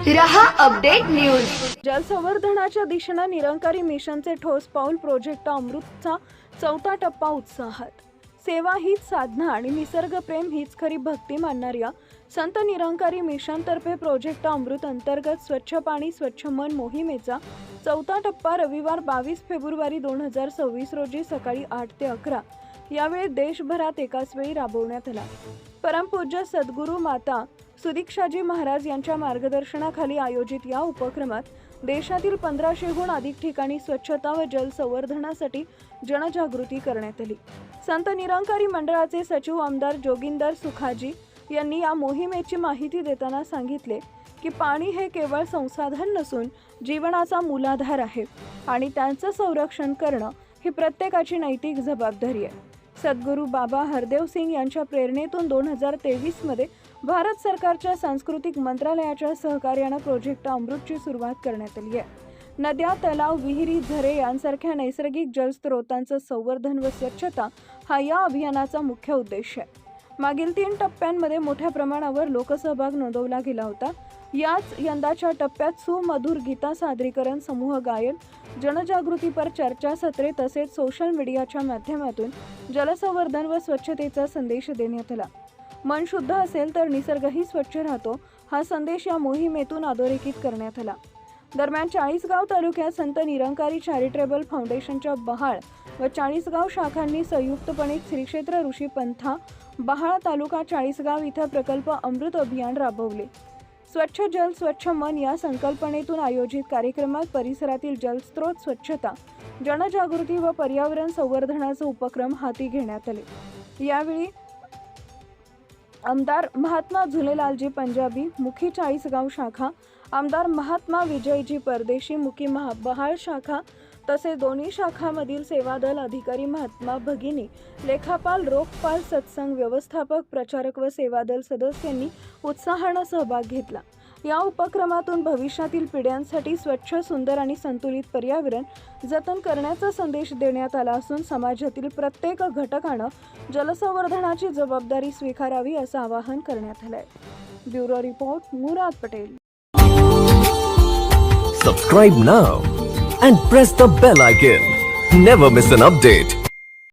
रहा update news. जलसंवर्धनाच्या दिशेनं निरंकारी मिशनचे ठोस पाऊल प्रोजेक्ट अमृतचा चौथा टप्पा उत्साहात। सेवा हीच साधना आणि निसर्गप्रेम हीच खरी भक्ती मानणाऱ्या संत निरंकारी मिशन तर्फे प्रोजेक्ट अमृत अंतर्गत स्वच्छ पाणी स्वच्छ मन मोहिमेचा चौथा टप्पा रविवार 22 फेब्रुवारी 2026 रोजी सकाळी 8 ते 11 यावेळी देशभरात एकाच वेळी राबवण्यात आला। परमपूज्य सद्गुरू माता सुदीक्षाजी महाराज यांच्या मार्गदर्शनाखाली आयोजित या उपक्रमात देशातील 1500हून अधिक ठिकाणी स्वच्छता व जल संवर्धनासाठी जनजागृती करण्यात आली। संत निरंकारी मंडळाचे सचिव आमदार जोगिंदर सुखाजी यांनी या मोहिमेची माहिती देताना सांगितले की पाणी हे केवळ संसाधन नसून जीवनाचा मूलाधार आहे आणि त्यांचं संरक्षण करणं ही प्रत्येकाची नैतिक जबाबदारी आहे। सद्गुरू बाबा हरदेव सिंग यांच्या प्रेरणेतून 2023 मध्ये भारत सरकारच्या सांस्कृतिक मंत्रालयाच्या सहकार्यानं प्रोजेक्ट अमृतची सुरुवात करण्यात आली आहे। नद्या, तलाव, विहिरी, झरे यांसारख्या नैसर्गिक जलस्रोतांचं संवर्धन व स्वच्छता हा या अभियानाचा मुख्य उद्देश आहे। मागील 3 टप्प्यांमध्ये मोठ्या प्रमाणावर लोकसहभाग नोंदवला गेला होता। याच यंदाच्या टप्प्यात सुमधुर गीता सादरीकरण, समूह गायन, जनजागृतीपर चर्चासत्रे तसेच सोशल मीडियाच्या माध्यमातून जलसंवर्धन व स्वच्छतेचा संदेश देण्यात आला। मन शुद्ध असेल तर निसर्गही स्वच्छ राहतो हा संदेश या मोहिमेतून अधोरेखित करण्यात आला। दरम्यान चाळीसगाव तालुक्यात संत निरंकारी चॅरिटेबल फाउंडेशनच्या बहाळ व चाळीसगाव शाखांनी संयुक्तपणे श्री क्षेत्र ऋषी पंथा बहाळ तालुका चाळीसगाव इथं प्रकल्प अमृत अभियान राबवले। स्वच्छ जल स्वच्छ मन या संकल्पनेतून आयोजित कार्यक्रमात परिसरातील जलस्रोत स्वच्छता, जनजागृती व पर्यावरण संवर्धनाचे उपक्रम हाती घेण्यात आले। यावेळी आमदार महात्मा झुलेलालजी पंजाबी मुखी चाळीसगाव शाखा, आमदार महात्मा विजयजी परदेशी मुखी बहाळ शाखा तसेच दोन्ही शाखांमधील सेवादल अधिकारी, महात्मा भगिनी, लेखापाल, रोखपाल, सत्संग व्यवस्थापक, प्रचारक व सेवादल सदस्यांनी उत्साहाने सहभाग घेतला। या उपक्रमातून भविष्यातील पिढ्यांसाठी स्वच्छ, सुंदर आणि संतुलित पर्यावरण जतन करण्याचा संदेश देण्यात आला असून समाजातील प्रत्येक घटकानं जलसंवर्धनाची जबाबदारी स्वीकारावी असं आवाहन करण्यात आलंय। Bureau report, Murad Patel. Subscribe now and press the bell icon. Never miss an update.